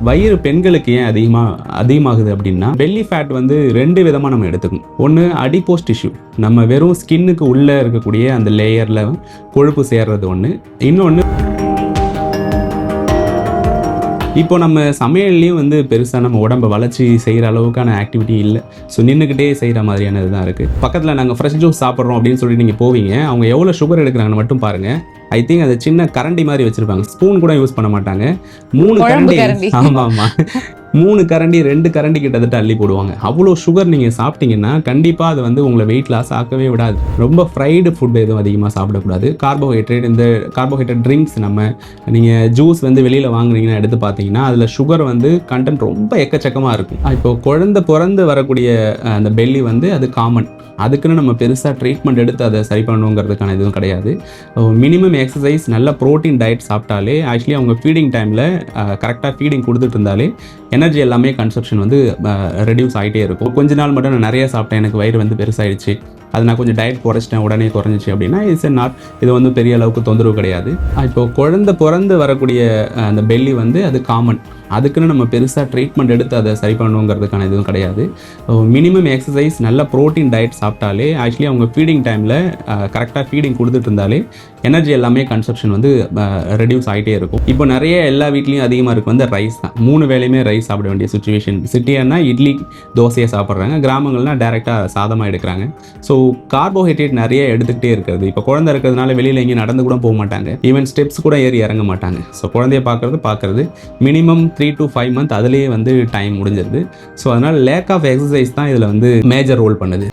வயிறு பெண்களுக்கு ஏன் அதிகமாகுது அப்படின்னா, பெல்லி ஃபேட் வந்து 2 விதமா நம்ம எடுத்துக்கணும். ஒன்று அடிப்போஸ் டிஷ்யூ, நம்ம வெறும் ஸ்கின்னுக்கு உள்ளே இருக்கக்கூடிய அந்த லேயரில் கொழுப்பு சேர்றது ஒன்று. இன்னொன்று இப்போ நம்ம சமையல்லையும் வந்து பெருசாக நம்ம உடம்பை வளர்ச்சி செய்கிற அளவுக்கான ஆக்டிவிட்டி இல்லை. ஸோ நின்றுக்கிட்டே செய்கிற மாதிரியான இதுதான் இருக்குது. பக்கத்தில் நாங்கள் ஃப்ரெஷ் ஜூஸ் சாப்பிட்றோம் அப்படின்னு சொல்லி நீங்கள் போவீங்க, அவங்க எவ்வளோ சுகர் எடுக்கிறாங்கன்னு மட்டும் பாருங்கள். ஐ திங்க் அது சின்ன கரண்டி மாதிரி வச்சுருப்பாங்க, ஸ்பூன் கூட யூஸ் பண்ண மாட்டாங்க. 3 கரண்டி, ஆமாம் 3 கரண்டி 2 கரண்டி கிட்டத்தட்ட அள்ளி போடுவாங்க. அவ்வளோ சுகர் நீங்கள் சாப்பிட்டீங்கன்னா கண்டிப்பாக அது வந்து உங்களை வெயிட் லாஸ் ஆக்கவே விடாது. ரொம்ப ஃப்ரைடு ஃபுட் எதுவும் அதிகமாக சாப்பிடக்கூடாது. இந்த கார்போஹைட்ரேட் ட்ரிங்க்ஸ், நீங்கள் ஜூஸ் வந்து வெளியில் வாங்குறீங்கன்னா எடுத்து பார்த்தீங்கன்னா அதில் சுகர் வந்து கண்டென்ட் ரொம்ப எக்கச்சக்கமாக இருக்கும். இப்போ குழந்தை பிறந்து வரக்கூடிய அந்த பெல்லி வந்து அது காமன். அதுக்குன்னு நம்ம பெருசாக ட்ரீட்மெண்ட் எடுத்து அதை சரி பண்ணணுங்கிறதுக்கான எதுவும் கிடையாது. மினிமம் எக்ஸசைஸ், நல்ல ப்ரோட்டீன் டயட் சாப்பிட்டாலே, ஆக்சுவலி அவங்க ஃபீடிங் டைமில் கரெக்டாக ஃபீடிங் கொடுத்துட்டு இருந்தாலே எனர்ஜி எல்லாமே கன்சப்ஷன் வந்து ரெடியூஸ் ஆகிட்டே இருக்கும். கொஞ்ச நாள் மட்டும் நான் நிறைய சாப்பிட்டேன், எனக்கு வயிறு வந்து பெருசாகிடுச்சு, அது நான் கொஞ்சம் டயட் குறைச்சிட்டேன், உடனே குறைஞ்சிச்சு அப்படின்னா இது வந்து பெரிய அளவுக்கு தொந்தரவு கிடையாது. இப்போ குழந்தை பிறந்து வரக்கூடிய அந்த பெல்லி வந்து அது காமன். அதுக்குன்னு நம்ம பெருசாக ட்ரீட்மெண்ட் எடுத்து அதை சரி பண்ணணுங்கிறதுக்கான எதுவும் கிடையாது. மினிமம் எக்ஸசைஸ், நல்ல ப்ரோட்டீன் டயட் சாப்பிட்டாலே, ஆக்சுவலி அவங்க ஃபீடிங் டைமில் கரெக்டாக ஃபீடிங் கொடுத்துட்டு இருந்தாலே எனர்ஜி எல்லாமே கன்சப்ஷன் வந்து ரெடியூஸ் ஆகிட்டே இருக்கும். இப்போ நிறைய எல்லா வீட்லேயும் அதிகமாக இருக்குது வந்து ரைஸ் தான். 3 வேளையுமே ரைஸ் சாப்பிட வேண்டிய சுச்சுவேஷன். சிட்டியானா இட்லி தோசையை சாப்பிட்றாங்க, கிராமங்கள்னால் டேரெக்டாக சாதமாக எடுக்கிறாங்க. ஸோ கார்போஹைட்ரேட் நிறைய எடுத்துக்கிட்டே இருக்கிறது. இப்போ குழந்தை இருக்கிறதுனால வெளியில் எங்கேயும் நடந்து கூட போக மாட்டாங்க, ஈவன் ஸ்டெப்ஸ் கூட ஏறி இறங்க மாட்டாங்க. ஸோ குழந்தைய பார்க்குறது மினிமம் 3 to 5 months அதுலேயே வந்து டைம் முடிஞ்சிருது. ஸோ அதனால் லேக் ஆஃப் எக்ஸசைஸ் தான் இதில் வந்து மேஜர் ரோல் பண்ணுது.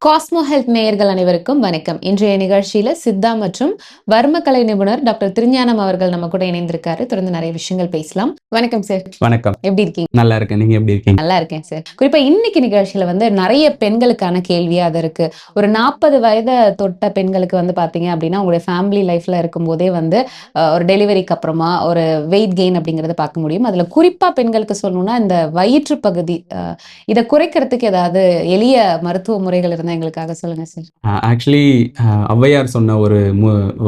காஸ்மோ ஹெல்த் நேயர்கள் அனைவருக்கும் வணக்கம். இன்றைய நிகழ்ச்சியில சித்தா மற்றும் வர்மக்கலை நிபுணர் டாக்டர் திருஞானம் அவர்கள் நம்ம கூட இணைந்திருக்காரு. தொடர்ந்து நிறைய விஷயங்கள் பேசலாம். வணக்கம் சார். வணக்கம். எப்படி இருக்கீங்க? நல்லா இருக்கேன், நீங்க எப்படி இருக்கீங்க? நல்லா இருக்கேன் சார். குறிப்பா இன்னைக்கு நிகழ்ச்சியில வந்து நிறைய பெண்களுக்கான கேள்வியா அது இருக்கு. ஒரு 40 வயதை தொட்ட பெண்களுக்கு வந்து பாத்தீங்க அப்படின்னா உங்களுடைய ஃபேமிலி லைஃப்ல இருக்கும் போதே வந்து ஒரு டெலிவரிக்கு அப்புறமா ஒரு வெயிட் கெயின் அப்படிங்கறத பார்க்க முடியும். அதுல குறிப்பா பெண்களுக்கு சொல்லணும்னா இந்த வயிற்று பகுதி இதை குறைக்கிறதுக்கு ஏதாவது எளிய மருத்துவ முறைகள் இருந்தா எங்களுக்காக சொல்லுங்க சார். ஆக்சுவலி ஔவையார் சொன்ன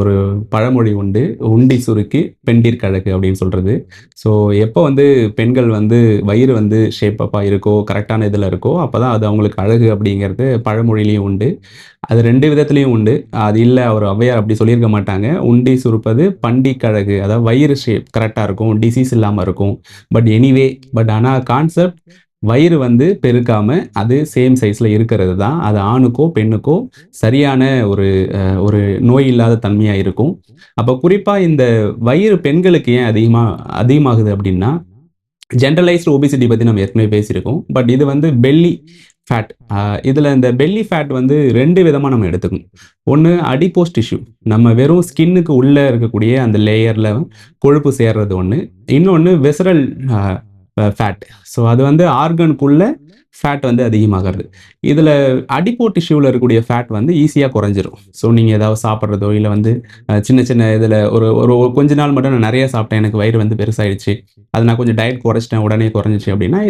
ஒரு பழமொழி உண்டு, உண்டி சுருக்கி பெண்டிர் கழகு அப்படின்னு சொல்றது. ஸோ எப்போ வந்து பெண்கள் வந்து வயிறு வந்து ஷேப் அப்பாக இருக்கோ, கரெக்டான இதில் இருக்கோ, அப்போதான் அது அவங்களுக்கு அழகு அப்படிங்கிறது பழமொழிலையும் உண்டு. அது 2 விதத்துலையும் உண்டு. அது இல்லை, அவர் ஔவையார் அப்படி சொல்லியிருக்க மாட்டாங்க. உண்டி சுருப்பது பண்டி கழகு, அதாவது வயிறு ஷேப் கரெக்டாக இருக்கும், டிசீஸ் இல்லாமல் இருக்கும். பட் ஆனால் கான்செப்ட் வயிறு வந்து பெருக்காம அது சேம் சைஸ்ல இருக்கிறது தான். அது ஆணுக்கோ பெண்ணுக்கோ சரியான ஒரு நோய் இல்லாத தன்மையா இருக்கும். அப்போ குறிப்பா இந்த வயிறு பெண்களுக்கு ஏன் அதிகமாகுது அப்படின்னா, ஜென்ரலைஸ்டு ஒபிசிட்டி பத்தி நம்ம ஏற்கனவே பேசியிருக்கோம். பட் இது வந்து பெல்லி ஃபேட். இதில் இந்த பெல்லி ஃபேட் வந்து 2 விதமாக நம்ம எடுத்துக்கணும். ஒன்று அடிப்போஸ் டிஷ்யூ, நம்ம வெறும் ஸ்கின்னுக்கு உள்ளே இருக்கக்கூடிய அந்த லேயரில் கொழுப்பு சேர்றது ஒன்று. இன்னொன்று விசரல் ஃபேட். ஸோ அது வந்து ஆர்கனுக்குள்ளே ஃபேட் வந்து அதிகமாகிறது. இதில் அடிப்போ டிஷ்யூவில் இருக்கக்கூடிய ஃபேட் வந்து ஈஸியாக குறைஞ்சிரும். ஸோ நீங்கள் ஏதாவது சாப்பிட்றதோ இல்லை வந்து சின்ன இதில் ஒரு கொஞ்ச நாள் மட்டும் நான் நிறைய சாப்பிட்டேன், எனக்கு வயிறு வந்து பெருசாகிடுச்சு, அது நான் கொஞ்சம் டயட் குறைச்சிட்டேன், உடனே குறைஞ்சிச்சு அப்படின்னா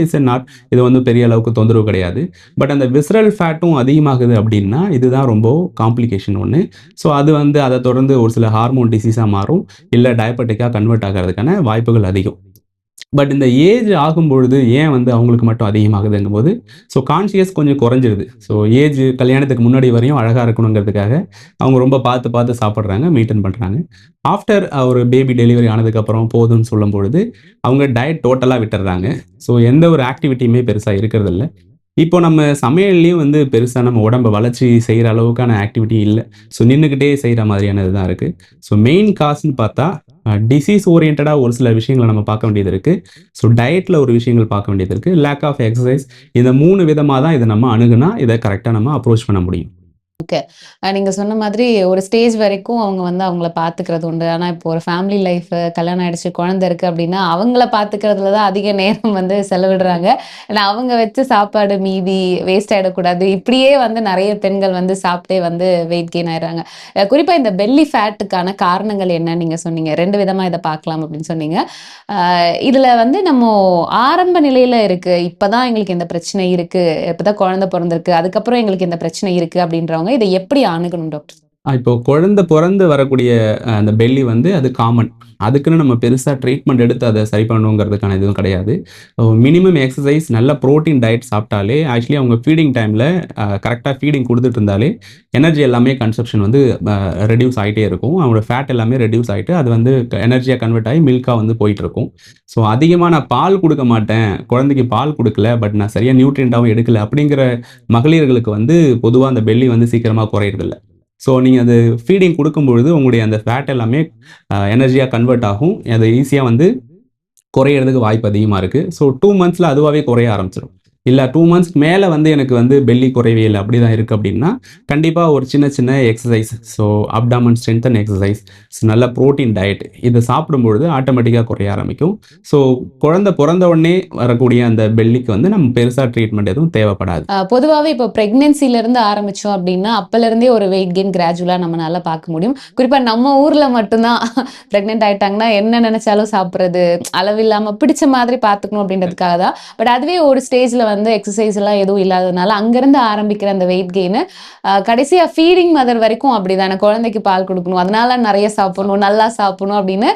இது வந்து பெரிய அளவுக்கு தொந்தரவு கிடையாது. பட் அந்த விசரல் ஃபேட்டும் அதிகமாகுது அப்படின்னா இதுதான் ரொம்ப காம்ப்ளிகேஷன் ஒன்று. ஸோ அது வந்து அதை தொடர்ந்து ஒரு சில ஹார்மோன் டிசீஸாக மாறும், இல்லை டயபெட்டிக்காக கன்வெர்ட் ஆகிறதுக்கான வாய்ப்புகள் அதிகம். பட் இந்த ஏஜ் ஆகும்பொழுது ஏன் வந்து அவங்களுக்கு மட்டும் அதிகமாகுதுங்கும் போது, ஸோ கான்ஷியஸ் கொஞ்சம் குறைஞ்சிருது. ஸோ ஏஜ் கல்யாணத்துக்கு முன்னாடி வரையும் அழகாக இருக்கணுங்கிறதுக்காக அவங்க ரொம்ப பார்த்து சாப்பிட்றாங்க, மெயின்டைன் பண்ணுறாங்க. ஆஃப்டர் ஒரு பேபி டெலிவரி ஆனதுக்கப்புறம் போதும்னு சொல்லும் பொழுது அவங்க டயட் டோட்டலாக விட்டுறாங்க. ஸோ எந்த ஒரு ஆக்டிவிட்டியுமே பெருசாக இருக்கிறதில்ல. இப்போ நம்ம சமையல்லையும் வந்து பெருசாக நம்ம உடம்பை வளர்ச்சி செய்கிற அளவுக்கான ஆக்டிவிட்டி இல்லை. ஸோ நின்றுக்கிட்டே செய்கிற மாதிரியானது தான் இருக்குது. ஸோ மெயின் காசுன்னு பார்த்தா டிசீஸ் ஓரியன்டாக ஒரு சில விஷயங்களை நம்ம பார்க்க வேண்டியது இருக்குது. ஸோ டயட்டில் ஒரு விஷயங்கள் பார்க்க வேண்டியது இருக்குது, லேக் ஆஃப் எக்ஸசைஸ். இந்த 3 விதமாக தான் இதை நம்ம அணுகுனா இதை கரெக்டாக நம்ம அப்ரோச் பண்ண முடியும். ஓகே. நீங்க சொன்ன மாதிரி ஒரு ஸ்டேஜ் வரைக்கும் அவங்க வந்து அவங்கள பார்த்துக்கிறது உண்டு. ஆனா, இப்போ ஒரு ஃபேமிலி லைஃப் கல்யாணம் ஆயிடுச்சு, குழந்தை இருக்கு அப்டின்னா, அவங்கள பார்த்துக்கிறதுல தான் அதிக நேரம் வந்து செலவிடுறாங்க. ஏன்னா, அவங்க வச்ச சாப்பாடு மீதி வேஸ்ட் ஆயிடக்கூடாது. இப்படியே வந்து நெறைய பெண்கள் வந்து சாப்பிட்டே வந்து வெயிட் கெயின் ஆயிடுறாங்க. குறிப்பா இந்த பெல்லி ஃபேட்டுக்கான காரணங்கள் என்னன்னு நீங்க சொன்னீங்க. 2 விதமா இத பார்க்கலாம் அப்படின்னு சொன்னீங்க. அ இதுல வந்து நம்மோ ஆரம்ப நிலையில இருக்கு. இப்பதான் எங்களுக்கு இந்த பிரச்சனை இருக்கு. இப்பதான் குழந்தை பொறந்திருக்கு. அதுக்கப்புறம் எங்களுக்கு இந்த பிரச்சனை இருக்கு அப்படின்றவங்க இத எப்படி அணுகணும் டாக்டர்? இப்போ குழந்தை பொறந்து வரக்கூடிய அந்த பெல்லி வந்து அது காமன். அதுக்குன்னு நம்ம பெருசா ட்ரீட்மெண்ட் எடுத்து அத சரி பண்ணணுங்கிறதுக்கான எதுவும் கிடையாது. மினிமம் எக்சர்சைஸ், நல்ல புரோட்டீன் டயட் சாப்பிட்டாலே, ஆக்சுவலி அவங்க ஃபீடிங் டைம்ல கரெக்ட்டா ஃபீடிங் குடுத்துட்டு இருந்தாலே, எனர்ஜி எல்லாமே கன்சப்ஷன் வந்து அ ரெட்யூஸ் ஆயிட்டே இருக்கும். அவங்களோட ஃபேட் எல்லாமே ரெட்யூஸ் ஆயிட்டு, அது வந்து எனர்ஜியா கன்வெர்ட் ஆகி மில்க்கா வந்து போயிட்டுருக்கும். ஸோ அதிகமா நான் பால் குடுக்க மாட்டேன், குழந்தைக்கு பால் குடுக்கல, பட் நான் சரியா நியூட்ரியன்ட்டாவும் எடுக்கல அப்படிங்கிற மகளிர்களுக்கு வந்து பொதுவா அந்த பெல்லி வந்து சீக்கிரமா குறையறதில்ல. ஸோ நீங்க அது ஃபீடிங் குடுக்கும்பொழுது உங்களுடைய அந்த ஃபேட் எல்லாமே எனர்ஜியா கன்வெர்ட் ஆகும். அது ஈஸியா வந்து குறையறதுக்கு வாய்ப்பு அதிகமா இருக்கு. ஸோ 2 மந்த்ஸ்ல அதுவாவே குறைய ஆரம்பிச்சுரும். இல்ல 2 மந்த்ஸ்க்கு மேல வந்து எனக்கு வந்து பெல்லி குறையவே இல்ல, அப்படிதான் இருக்கு அப்படின்னா, கண்டிப்பா ஒரு சின்ன சின்ன exercise, so abdomen strengthen exercise, நல்ல புரோட்டீன் டயட் இத சாப்பிடும்பொழுது ஆட்டோமேட்டிக்கா குறைய ஆரம்பிக்கும். ஸோ குழந்தை பொறந்த உடனே வரக்கூடிய அந்த பெல்லிக்கு வந்து நம்ம பெருசா ட்ரீட்மெண்ட் எதுவும் தேவைப்படாது. பொதுவாவே இப்போ பிரெக்னன்சில இருந்து ஆரம்பிச்சோம் அப்படின்னா, அப்பலருந்தே ஒரு வெயிட் கெயின் கிராஜுவலா நம்மனால பார்க்க முடியும். குறிப்பா நம்ம ஊர்ல மட்டும் தான் பிரெக்னன்ட் ஆயிட்டாங்கன்னா, என்ன நெனச்சாலும் சாப்பிடுறது, அளவில்லாம பிடிச்ச மாதிரி பார்த்துக்கணும் அப்படின்றதுக்காக தான். பட் அதுவே ஒரு ஸ்டேஜ்ல வந்து எக்ஸர்சைஸ் எல்லாம் எதுவும் இல்லாததுனால, அங்கருந்து ஆரம்பிக்கிற அந்த வெயிட் கெயின் கடைசியா ஃபீடிங் மதர் வரைக்கும் அப்படிதானே. குழந்தைக்கு பால் குடுக்கணும். அதனால நெறைய சாப்பிடணும், நல்லா சாப்பிடணும் அப்படின்னு,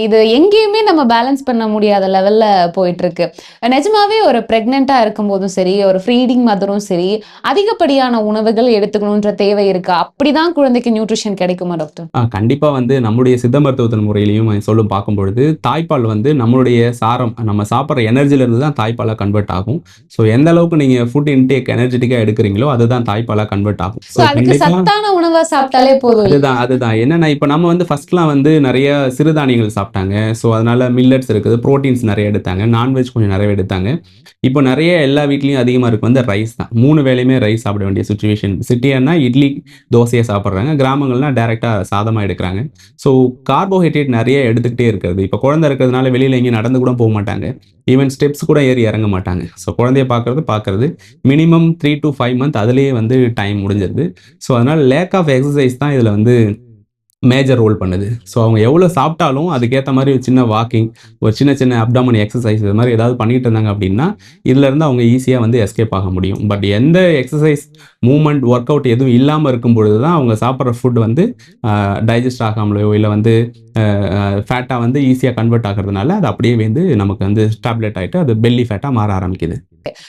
இது எங்கேயுமே நம்ம பேலன்ஸ் பண்ண முடியாத லெவல்ல போயிட்டுருக்கு. நிஜமாவே ஒரு பிரெக்னன்ட்டா இருக்கும்போதும் சரி, ஒரு ஃபீடிங் மதரும் சரி, அதிகப்படியான உணவுகள் எடுத்துக்கணுன்ற தேவை இருக்கா? அப்படிதான் குழந்தைக்கு நியூட்ரிஷன் கிடைக்குமா டாக்டர்? கண்டிப்பா வந்து நம்முடைய சித்த மருத்துவத்தின் முறையிலயும் சொல்லும் பார்க்கும்பொழுது, தாய்ப்பால் வந்து நம்மளுடைய சாரம், நம்ம சாப்பிடுற எனர்ஜில இருந்து தான் தாய்ப்பாலா கன்வெர்ட் ஆகும். ஸோ எந்த அளவுக்கு நீங்க ஃபுட் இன்டேக் எனர்ஜெட்டிக்கா எடுக்கிறீங்களோ, அதுதான் தாய்ப்பாலா கன்வெர்ட் ஆகும். சோ ஸோ அதுக்கு கண்டிப்பா சத்தான உணவா சாப்பிட்டாலே போதும். அதுதான். என்னன்னா, இப்ப நம்ம வந்து ஃபர்ஸ்ட்லாம் வந்து நெறைய சிறுதானியங்கள் சாப்பிட்டாங்க. ஸோ அதனால மில்லட்ஸ் இருக்குது. புரோட்டீன்ஸ் நெறைய எடுத்தாங்க. நான்வெஜ் கொஞ்சம் நெறைய எடுத்தாங்க. இப்போ நெறைய எல்லா வீட்லயும் அதிகமா இருக்கு வந்து ரைஸ் தான். 3 வேளையுமே ரைஸ் சாப்பிட வேண்டிய சிச்சுவேஷன். சிட்டியானா இட்லி, தோசைய சாப்பிடுறாங்க. கிராமங்கள்னா டைரக்ட்டா சாதமா எடுக்குறாங்க. ஸோ கார்போஹைட்ரேட் நெறைய எடுத்துக்கிட்டே இருக்கிறது. இப்ப குழந்தை இருக்கிறதுனால வெளியில எங்கேயும் நடந்து கூட போமாட்டாங்க. ஈவன் ஸ்டெப்ஸ் கூட ஏறி இறங்க மாட்டாங்க. ஸோ குழந்தைய பார்க்கறது மினிமம் 3 டூ 5 மந்த் அதிலேயே வந்து டைம் முடிஞ்சிருது. ஸோ அதனால லேக் ஆஃப் எக்சர்சைஸ் தான் இதுல வந்து மேஜர் ரோல் பண்ணுது. ஸோ அவங்க எவ்வளோ சாப்பிட்டாலும் அதுக்கேத்த மாரி ஒரு சின்ன வாக்கிங், ஒரு சின்ன சின்ன அப்டாமன் எக்சர்சைஸ் இது மாரி ஏதாவது பண்ணிட்டு இருந்தாங்க அப்படின்னா, இதுலருந்து அவங்க ஈஸியா வந்து எஸ்கேப் ஆக முடியும். பட் எந்த எக்சர்சைஸ், மூவ்மெண்ட், ஒர்க் அவுட் எதுவும் இல்லாம இருக்கும் பொழுது தான் அவங்க சாப்பிடுற ஃபுட் வந்து டைஜஸ்ட் ஆகாமலயோ, இல்ல வந்து ஃபேட்டா வந்து ஈஸியா கன்வெர்ட் ஆகுறதுனால, அது அப்படியே வந்து நமக்கு வந்து ஸ்டாபிலேட் ஆயிட்டு அது பெல்லி ஃபேட்டா மாற ஆரம்பிக்குது.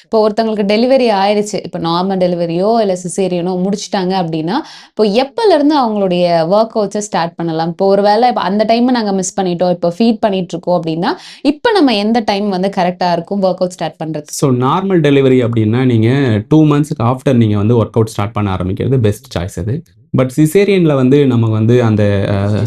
இப்போ ஒருத்தவங்களுக்கு டெலிவரி ஆயிருச்சு. இப்போ நார்மல் டெலிவரியோ, இல்ல சிசேரியனோ முடிச்சுட்டாங்க அப்படின்னா, இப்போ எப்பலருந்து அவங்களுடைய வொர்க் அவுட்ஸ ஸ்டார்ட் பண்ணலாம்? இப்போ ஒரு வேளை அந்த டைம நாங்க மிஸ் பண்ணிட்டோம். இப்போ ஃபீட் பண்ணிட்டுருக்கோம் அப்படின்னா, இப்ப நம்ம எந்த டைம் வந்து கரெக்ட்டா இருக்கும் வொர்க் அவுட் ஸ்டார்ட் பண்றதுக்கு? ஸோ நார்மல் டெலிவரி அப்படின்னா, நீங்க 2 மந்த்ஸ்க்கு ஆஃப்டர் நீங்க வந்து ஒர்க் அவுட் ஸ்டார்ட் பண்ண ஆரம்பிக்கிறது பெஸ்ட் சாய்ஸ் அது. பட் சிசேரியன்ல வந்து நமக்கு வந்து அந்த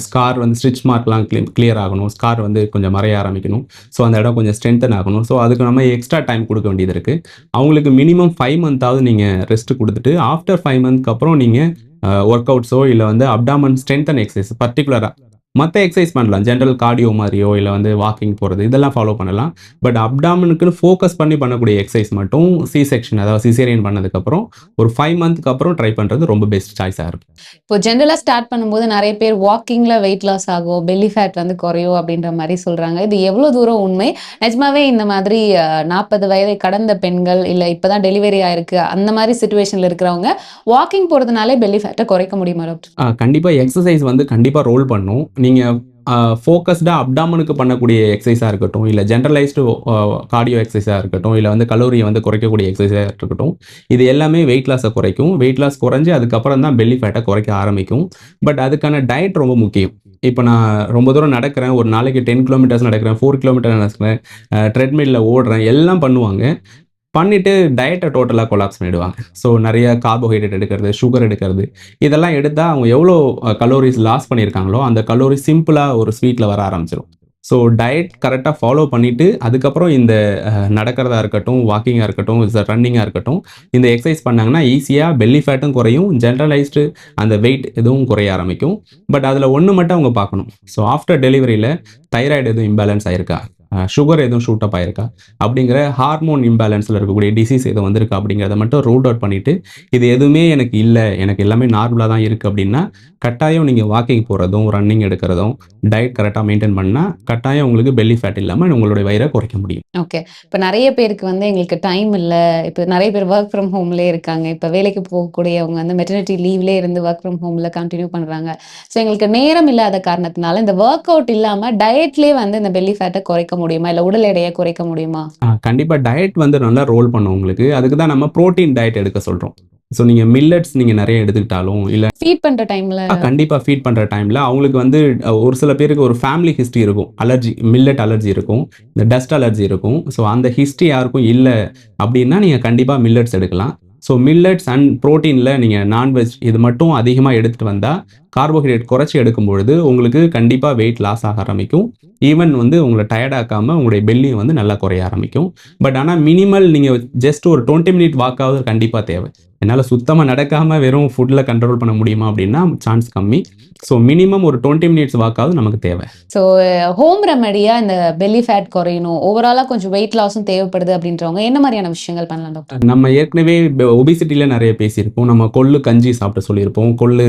ஸ்கார் வந்து ஸ்டிட்ச் மார்க்லாம் கிளியர் ஆகணும். ஸ்கார் வந்து கொஞ்சம் மறைய ஆரம்பிக்கணும். ஸோ அந்த இடம் கொஞ்சம் ஸ்ட்ரென்தன் ஆகணும். ஸோ அதுக்கு நம்ம எக்ஸ்ட்ரா டைம் குடுக்க வேண்டியது இருக்கு. அவங்களுக்கு மினிமம் 5 மந்த்தாவது நீங்க ரெஸ்ட் குடுத்துட்டு, ஆஃப்டர் 5 மந்த்க்கு அப்புறம் நீங்க ஒர்க் அவுட்ஸோ இல்ல வந்து அப்டாமன் ஸ்ட்ரென்தன் எக்சர்சைஸ் பர்ட்டிகுலரா மத்த எக்சர்சைஸ் பண்ணலாம். ஜெனரல் கார்டியோ மாரியோ, இல்ல வந்து வாக்கிங் போறது இதெல்லாம் ஃபாலோ பண்ணலாம். பட் அப்டாமனுக்குன்னு ஃபோக்கஸ் பண்ணி பண்ணக்கூடிய எக்சர்சைஸ் மட்டும் சி செக்ஷன் அதாவது சிசேரியன் பண்ணதுக்கப்புறம் ஒரு 5 மந்த்க்கு அப்புறம் ட்ரை பண்றது ரொம்ப பெஸ்ட் சாய்ஸா இருக்கும். இப்போ ஜெனரலா ஸ்டார்ட் பண்ணும்போது நெறைய பேர் வாக்கிங்ல வெயிட் லாஸ் ஆகும், பெல்லி ஃபேட் வந்து குறையும் அப்படின்ற மாரி சொல்றாங்க. இது எவ்வளோ தூரம் உண்மை? நிஜமாவே இந்த மாதிரி 40 வயதை கடந்த பெண்கள், இல்ல இப்பதான் டெலிவரி ஆயிருக்கு அந்த மாரி சிச்சுவேஷன்ல இருக்கிறவங்க வாக்கிங் போறதுனாலே பெல்லி ஃபேட்ட குறைக்க முடியுமா டாக்டர்? கண்டிப்பா எக்சர்சைஸ் வந்து கண்டிப்பா ரோல் பண்ணும். நீங்க ஃபோக்கஸ்டா அப்டாமனுக்கு பண்ணக்கூடிய எக்சர்சைஸா இருக்கட்டும், இல்ல ஜெனரலைஸ்டு கார்டியோ எக்சர்சைஸா இருக்கட்டும், இல்ல வந்து கலோரிய வந்து குறைக்கக்கூடிய எக்சர்சைஸா இருக்கட்டும், இது எல்லாமே வெயிட் லாஸ குறைக்கும். வெயிட் லாஸ் குறைஞ்சு அதுக்கப்புறம் தான் பெல்லி ஃபேட்ட குறைக்க ஆரம்பிக்கும். பட் அதுக்கான டயட் ரொம்ப முக்கியம். இப்ப நான் ரொம்ப தூரம் நடக்கிறேன். ஒரு நாளைக்கு 10 கிலோமீட்டர்ஸ் நடக்கிறேன், 4 கிலோமீட்டர் நடக்கிறேன், ட்ரெட்மில்ல ஓடுறேன், எல்லாம் பண்ணுவாங்க. பண்ணிட்டு டயட்ட டோட்டலா கொலாப்ஸ் பண்ணிடுவாங்க. ஸோ நெறைய கார்போஹைட்ரேட் எடுக்கிறது, சுகர் எடுக்கிறது, இதெல்லாம் எடுத்தா அவங்க எவ்வளோ கலோரிஸ் லாஸ் பண்ணியிருக்காங்களோ, அந்த கலோரி சிம்பிளா ஒரு ஸ்வீட்ல வர ஆரம்பிச்சுரும். ஸோ டயட் கரெக்டாக ஃபாலோ பண்ணிவிட்டு அதுக்கப்புறம் இந்த நடக்கிறதா இருக்கட்டும், வாக்கிங்காக இருக்கட்டும், ரன்னிங்காக இருக்கட்டும், இந்த எக்ஸசைஸ் பண்ணாங்கன்னா ஈஸியாக பெல்லி ஃபேட்டும் குறையும், ஜென்ரலைஸ்டு அந்த வெயிட் எதுவும் குறைய ஆரம்பிக்கும். பட் அதில் ஒன்று மட்டும் அவங்க பார்க்கணும். ஸோ ஆஃப்டர் டெலிவரியில் தைராய்டு எதுவும் இம்பேலன்ஸ் ஆயிருக்கா, சுகர் எதுவும் ஷூட் அப் ஆயிருக்கா, அப்படிங்கிற ஹார்மோன் இம்பேலன்ஸில் இருக்கக்கூடிய டிசீஸ் எதுவும் வந்திருக்கா அப்படிங்கிறத மட்டும் ரூட் அவுட் பண்ணிவிட்டு, இது எதுவுமே எனக்கு இல்லை, எனக்கு எல்லாமே நார்மலாக தான் இருக்குது அப்படின்னா, கட்டாயம் நீங்கள் வாக்கிங் போகிறதும், ரன்னிங் எடுக்கிறதும், டயட் கரெக்டாக மெயின்டைன் பண்ணால் கட்டாயம் உங்களுக்கு பெல்லி ஃபேட் இல்லாமல் உங்களுடைய வயிறை குறைக்க முடியும். ஓகே. இப்ப நெறைய பேருக்கு வந்து எங்களுக்கு டைம் இல்ல. இப்ப நெறைய பேர் வொர்க் ஃப்ரம் ஹோம்லயே இருக்காங்க. இப்ப வேலைக்கு போகக்கூடியவங்க வந்து மெட்டர்னிட்டி லீவ்லயே இருந்து வொர்க் ஃப்ரம் ஹோம்ல கன்டின்யூ பண்றாங்க. ஸோ எங்களுக்கு நேரம் இல்லாத காரணத்தினால இந்த வொர்க் அவுட் இல்லாம டயட்லயே வந்து இந்த பெல்லி ஃபேட்ட குறைக்க முடியுமா? இல்ல உடல் எடைய குறைக்க முடியுமா? கண்டிப்பாக டயட் வந்து நல்லா ரோல் பண்ணும் உங்களுக்கு. அதுக்கு தான் நம்ம புரோட்டீன் டயட் எடுக்க சொல்கிறோம். ஸோ நீங்கள் மில்லட்ஸ் நீங்கள் நிறைய எடுத்துக்கிட்டாலும், இல்லை ஃபீட் பண்ற டைம்ல கண்டிப்பாக ஃபீட் பண்ணுற டைமில் அவங்களுக்கு வந்து ஒரு சில பேருக்கு ஒரு ஃபேமிலி ஹிஸ்ட்ரி இருக்கும். அலர்ஜி, மில்லட் அலர்ஜி இருக்கும், இந்த டஸ்ட் அலர்ஜி இருக்கும். ஸோ அந்த ஹிஸ்ட்ரி யாருக்கும் இல்லை அப்படின்னா நீங்கள் கண்டிப்பாக மில்லட்ஸ் எடுக்கலாம். ஸோ மில்லட்ஸ் அண்ட் ப்ரோட்டீனில் நீங்கள் நான்வெஜ் இது மட்டும் அதிகமாக எடுத்துகிட்டு வந்தால், கார்போஹைட்ரேட் குறைச்சி எடுக்கும்பொழுது உங்களுக்கு கண்டிப்பாக வெயிட் லாஸ் ஆக ஆரம்பிக்கும். ஈவன் வந்து உங்களை டயர்டாக்காமல் உங்களுடைய பெல்லியும் வந்து நல்லா குறைய ஆரம்பிக்கும். பட் ஆனால் மினிமல் நீங்கள் ஜஸ்ட் ஒரு 20 மினிட் வாக்காவது கண்டிப்பாக தேவை. என்னால் சுத்தமாக நடக்காமல் வெறும் ஃபுட்டில் கண்ட்ரோல் பண்ண முடியுமா அப்படின்னா சான்ஸ் கம்மி. ஸோ மினிமம் ஒரு 20 மினிட்ஸ் வாக்காவது நமக்கு தேவை. ஸோ ஹோம் ரெமடியா இந்த பெல்லி ஃபேட் குறையணும், ஓவராலா கொஞ்சம் வெயிட் லாஸும் தேவைப்படுது அப்படின்றவங்க என்ன மாதிரியான விஷயங்கள் பண்ணலாம் டாக்டர்? நம்ம ஏற்கனவே ஒபிசிட்டியில் நிறைய பேசியிருப்போம். நம்ம கொள்ளு கஞ்சி சாப்பிட சொல்லியிருப்போம், கொள்ளு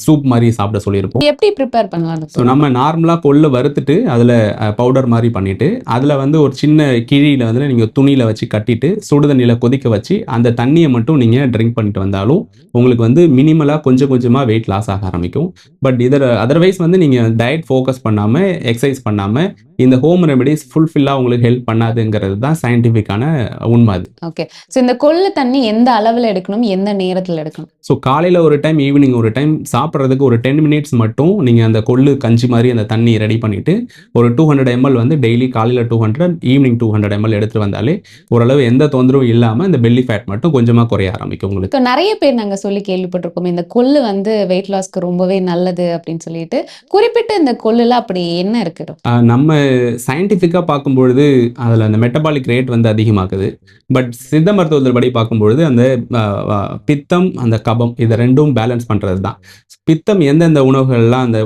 சூப் மாதிரி சாப்பிட சொல்லியிருப்போம். எப்படி ப்ரிப்பேர் பண்ணலாம் ஸோ டாக்டர்? நம்ம நார்மலாக கொள்ளு வறுத்துட்டு அதில் பவுடர் மாதிரி பண்ணிவிட்டு அதில் வந்து ஒரு சின்ன கிழியில் வந்து நீங்கள் துணியில் வச்சு கட்டிட்டு சுடுதண்ணியில் கொதிக்க வச்சு அந்த தண்ணியை மட்டும் நீங்கள் ட்ரிங்க் பண்ணிட்டு வந்தாலும் உங்களுக்கு வந்து மினிமலாக கொஞ்சம் கொஞ்சமாக வெயிட் லாஸ் ஆக ஆரம்பிக்கும். பட் அதர்வைஸ் வந்து நீங்கள் டயட் ஃபோக்கஸ் பண்ணாமல், எக்ஸசைஸ் பண்ணாமல் இந்த ஹோம் ரெமெடிஸ் ஃபுல்ஃபில்லாக உங்களுக்கு ஹெல்ப் பண்ணாதுங்கிறது தான் சயின்டிஃபிக்கான உண்மை அது. ஓகே. ஸோ இந்த கொள்ளு தண்ணி எந்த அளவில் எடுக்கணும், எந்த நேரத்தில் எடுக்கணும்? ஸோ காலையில் ஒரு டைம், ஈவினிங் ஒரு டைம், சாப்பிட்றதுக்கு ஒரு 10 மினிட்ஸ் மட்டும் நீங்கள் அந்த கொள்ளு கஞ்சி மாதிரி அந்த தண்ணி ரெடி பண்ணிவிட்டு ஒரு 200 ml வந்து டெய்லி காலையில் 200, ஈவினிங் 200 ml எடுத்துகிட்டு வந்தாலே ஓரளவு எந்த தொந்தரவும் இல்லாமல் இந்த பெல்லி ஃபேட் மட்டும் கொஞ்சமாக குறைய ஆரம்பிக்கும் உங்களுக்கு. இப்போ நிறைய பேர் நாங்கள் சொல்லி கேள்விப்பட்டிருக்கோம், இந்த கொள்ளு வந்து வெயிட் லாஸ்க்கு ரொம்பவே நல்லது அப்படின்னு சொல்லிட்டு. குறிப்பிட்ட இந்த கொள்ளுல அப்படி என்ன இருக்கு டாக்டர்? நம்ம சயின்டிஃபிக்காக பார்க்கும்பொழுது அதில் அந்த மெட்டபாலிக் ரேட் வந்து அதிகமாக்குது. பட் சித்த மருத்துவத்தில் படி பார்க்கும்பொழுது அந்த பித்தம், அந்த கபம், இதை ரெண்டும் பேலன்ஸ் பண்ணுறது தான். பித்தம் எந்தெந்த உணவுகள்லாம் அந்த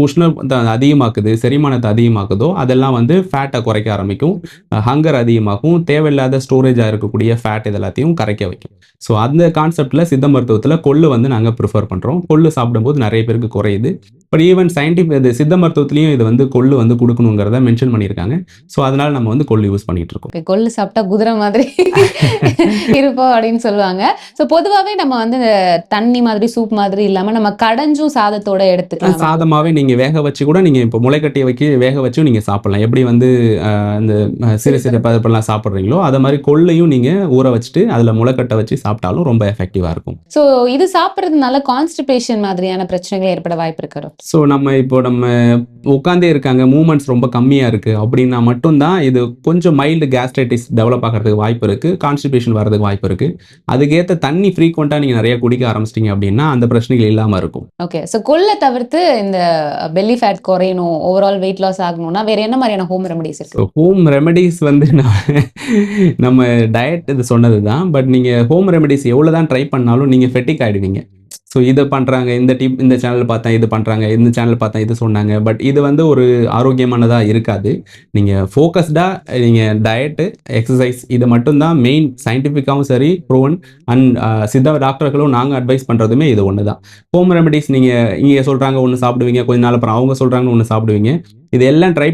உஷ்ணத்தை அதிகமாக்குது, செரிமானத்தை அதிகமாக்குதோ அதெல்லாம் வந்து ஃபேட்டை குறைக்க ஆரம்பிக்கும், ஹங்கர் அதிகமாக்கும், தேவையில்லாத ஸ்டோரேஜாக இருக்கக்கூடிய ஃபேட் இது எல்லாத்தையும் கரைக்க வைக்கும். ஸோ அந்த கான்செப்டில் சித்த மருத்துவத்தில் கொள்ளு வந்து நாங்கள் ப்ரிஃபர் பண்ணுறோம். கொள்ளு சாப்பிடும்போது நிறைய பேருக்கு குறையுது. பட் ஈவன் இது சித்த மருத்துவத்திலையும் இது வந்து கொள்ளு வந்து கொடுக்கணுங்கிறத மென்ஷன் பண்ணியிருக்காங்க. ஸோ அதனால நம்ம வந்து கொள்ளு யூஸ் பண்ணிட்டு இருக்கோம். இப்போ கொள்ளு சாப்பிட்டா குதிரை மாதிரி இருப்போம் அப்படின்னு சொல்லுவாங்க. ஸோ பொதுவாகவே நம்ம வந்து இந்த தண்ணி மாதிரி சூப் மாதிரி இல்லாமல் நம்ம கடைஞ்சும் சாதத்தோட எடுத்துக்கலாம். சாதமாகவே நீங்கள் வேக வச்சு கூட நீங்கள் இப்போ முளைக்கட்டியை வைக்க வேக வச்சும் நீங்கள் சாப்பிடலாம். எப்படி வந்து இந்த சிறு சிறு பருப்பெல்லாம் சாப்பிட்றீங்களோ அதை மாதிரி கொள்ளையும் நீங்கள் ஊற வச்சுட்டு அதில் முளைக்கட்டை வச்சு சாப்பிட்டாலும் ரொம்ப எஃபெக்டிவாக இருக்கும். ஸோ இது சாப்பிட்றதுனால கான்ஸ்டிபேஷன் மாதிரியான பிரச்சனைகள் ஏற்பட வாய்ப்பு இருக்கு. ஸோ நம்ம உட்காந்தே இருக்காங்க, மூமெண்ட்ஸ் ரொம்ப கம்மியாக இருக்குது அப்படின்னா மட்டும்தான் இது கொஞ்சம் மைல்டு கேஸ்ட்ரைட்டிஸ் டெவலப் ஆகிறதுக்கு வாய்ப்பு இருக்குது, கான்ஸ்டிபேஷன் வர்றதுக்கு வாய்ப்பு இருக்குது. அதுக்கேற்ற தண்ணி ஃப்ரீக்வெண்ட்டாக நீங்கள் நிறைய குடிக்க ஆரம்பிச்சிட்டிங்க அப்படின்னா அந்த பிரச்சனைகள் இல்லாமல் இருக்கும். ஓகே. ஸோ கொள்ளை தவிர்த்து இந்த பெல்லி ஃபேட் குறையணும், ஓவரால் வெயிட் லாஸ் ஆகணும்னா வேற என்ன மாதிரியான ஹோம் ரெமடிஸ் இருக்கு? ஹோம் ரெமடிஸ் வந்து நம்ம டயட் இது சொன்னது தான். பட் நீங்கள் ஹோம் ரெமடிஸ் எவ்வளோ தான் ட்ரை பண்ணாலும் நீங்கள் ஃபெட்டிக் ஆகிடுவீங்க. ஸோ இதை பண்ணுறாங்க, இந்த சேனல் பார்த்தேன் இது பண்ணுறாங்க, இந்த சேனல் பார்த்தேன் இது சொன்னாங்க, பட் இது வந்து ஒரு ஆரோக்கியமானதாக இருக்காது. நீங்கள் ஃபோக்கஸ்டாக நீங்கள் டயட்டு, எக்ஸசைஸ் இது மட்டும்தான் மெயின். சயின்டிஃபிக்காகவும் சரி, ப்ரூவன் அண்ட் சித்த டாக்டர்களும் நாங்கள் அட்வைஸ் பண்ணுறதுமே இது ஒன்று தான். ஹோம் ரெமடிஸ் நீங்கள் இங்கே சொல்கிறாங்க ஒன்று சாப்பிடுவீங்க, கொஞ்ச நாள் அப்புறம் அவங்க சொல்கிறாங்கன்னு ஒன்று சாப்பிடுவீங்க. இது எல்லாம் ட்ரை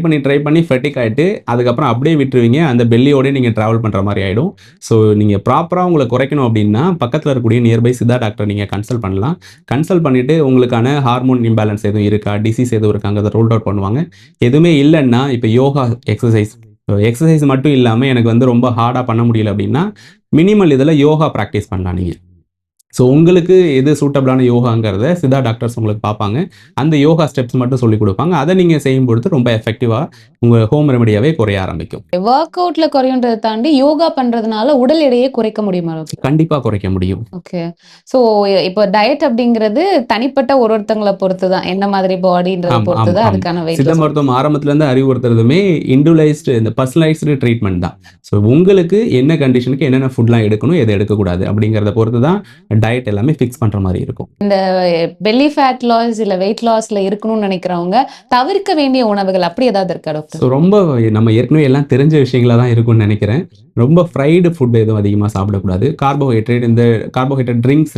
பண்ணி ஃபெட்டிக் ஆகிட்டு அதுக்கப்புறம் அப்படியே விட்டுருவீங்க. அந்த பெல்லியோடய நீங்கள் ட்ராவல் பண்ணுற மாதிரி ஆகிடும். ஸோ நீங்கள் ப்ராப்பராக உங்களை குறைக்கணும் அப்படின்னா பக்கத்தில் இருக்கக்கூடிய நியர்பை சித்தா டாக்டர் நீங்கள் கன்சல்ட் பண்ணலாம். கன்சல்ட் பண்ணிவிட்டு உங்களுக்கான ஹார்மோன் இம்பேலன்ஸ் எதுவும் இருக்கா, டிசீஸ் எதுவும் இருக்காங்க அதை ரோல் அவுட் பண்ணுவாங்க. எதுவுமே இல்லைன்னா இப்போ யோகா, எக்ஸசைஸ் மட்டும் இல்லாமல் எனக்கு வந்து ரொம்ப ஹார்டாக பண்ண முடியல அப்படின்னா மினிமல் இதில் யோகா ப்ராக்டிஸ் பண்ணலாம். நீங்கள் ஸோ உங்களுக்கு எது சூட்டபிளான யோகாங்கிறத சித்தா டாக்டர்ஸ் உங்களுக்கு பார்ப்பாங்க. அந்த யோகா ஸ்டெப்ஸ் மட்டும் சொல்லிக் குடுப்பாங்க. அத நீங்க செய்யும்பொழுது ரொம்ப எஃபெக்டிவா உங்க ஹோம் ரெமடியாவே குறைய ஆரம்பிக்கும். வொர்க் அவுட்ல குறையுன்றத தாண்டி யோகா பண்றதுனால உடல் எடையை குறைக்க முடியுமா டாக்டர்? கண்டிப்பா குறைக்க முடியும். ஓகே. ஸோ இப்போ டயட் அப்படிங்கிறது தனிப்பட்ட ஒருத்தங்கள பொறுத்து தான். என்ன மாதிரி பாடின்றத ஆமா, பொறுத்து ஆமா, தான் ஆமா. அதுக்கான வெயிட் சித்த லாஸ். மருத்துவம் ஆரம்பத்துலேருந்து அறிவுறுத்துறதுமே இண்டிவிஜுவலைஸ்டு இந்த பர்சனலைஸ்டு ட்ரீட்மெண்ட் தான். ஸோ உங்களுக்கு என்ன கண்டிஷனுக்கு என்னென்ன ஃபுட்லாம் எடுக்கணும், எத எடுக்கக்கூடாது அப்படிங்கிறத பொறுத்து தான் டயட் எல்லாமே ஃபிக்ஸ் பண்ற மாரி இருக்கும். இந்த பெல்லி ஃபேட் லாஸ் இல்ல வெயிட் லாஸ்ல இருக்கணும்னு நினைக்கிறவங்க தவிர்க்க வேண்டிய உணவுகள் அப்படி ஏதாவது இருக்கா டாக்டர்? ஸோ ரொம்ப நம்ம ஏற்கனவே எல்லாம் தெரிஞ்ச விஷயங்களா தான் இருக்கும்னு நெனைக்கிறேன். ரொம்ப ஃப்ரைடு ஃபுட் எதுவும் அதிகமா சாப்பிடக்கூடாது. இந்த கார்போஹைட்ரேட் ட்ரிங்க்ஸ்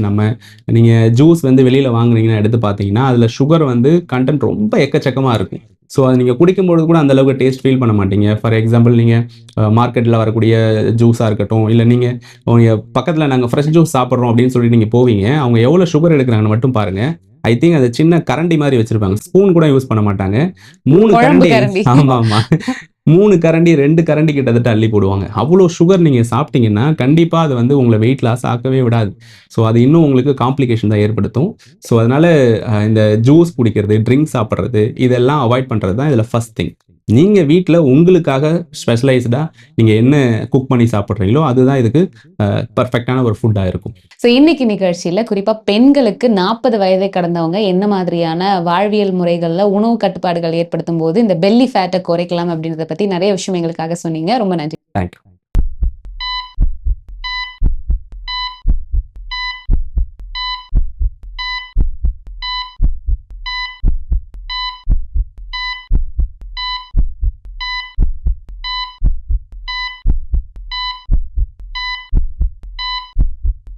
நீங்க ஜூஸ் வந்து வெளியில வாங்குனீங்கன்னா எடுத்து பார்த்தீங்கன்னா, அதில சுகர் வந்து கன்டென்ட் ரொம்ப எக்கச்சக்கமா இருக்கும். ஸோ அத நீங்க குடிக்கும்பொழுது கூட அந்த அளவுக்கு டேஸ்ட் ஃபீல் பண்ண மாட்டீங்க. ஃபார் எக்ஸாம்பிள் நீங்க மார்க்கெட்ல வரக்கூடிய ஜூஸா இருக்கட்டும், இல்ல நீங்க உங்க பக்கத்தில நாங்க ஃப்ரெஷ் ஜூஸ் சாப்பிடுறோம் அப்படின்னு சொல்லி நீங்க போவீங்க. அவங்க எவ்வளோ சுகர் எடுக்குறாங்கன்னு மட்டும் பாருங்க. ஐ திங்க் அது சின்ன கரண்டி மாரி வச்சிருப்பாங்க. ஸ்பூன் கூட யூஸ் பண்ண மாட்டாங்க. 3 குழம்பு கரண்டி கரண்டி. ஆமாமா. 3 கரண்டி 2 கரண்டி கிட்டத்தட்ட அள்ளி போடுவாங்க. அவ்வளோ சுகர் நீங்க சாப்பிட்டீங்கன்னா, கண்டிப்பா அது வந்து உங்கள வெயிட் லாஸ் ஆக்கவே விடாது. ஸோ அது இன்னும் உங்களுக்கு காம்ப்ளிகேஷன் தான் ஏற்படுத்தும். ஸோ அதனால இந்த ஜூஸ் குடிக்கிறது, ட்ரிங்க்ஸ் சாப்பிடுறது இதெல்லாம் அவாய்ட் பண்றது தான் இதில ஃபர்ஸ்ட் திங். நீங்க வீட்ல உங்களுக்காக ஸ்பெஷலைஸ்டா நீங்க என்ன குக் பண்ணி சாப்பிடுறீங்களோ, அதுதான் இதுக்கு பெர்ஃபெக்ட்டான ஒரு ஃபுட்டா இருக்கும். ஸோ இன்னைக்கு நிகழ்ச்சியில குறிப்பா பெண்களுக்கு 40 வயதை கடந்தவங்க என்ன மாதிரியான வாழ்வியல் முறைகள்ல உணவு கட்டுப்பாடுகள் ஏற்படுத்தும்போது இந்த பெல்லி ஃபேட்ட குறைக்கலாம் அப்படின்றத பத்தி நிறைய விஷயம் எங்களுக்காக சொன்னீங்க. ரொம்ப நன்றி. Thank you.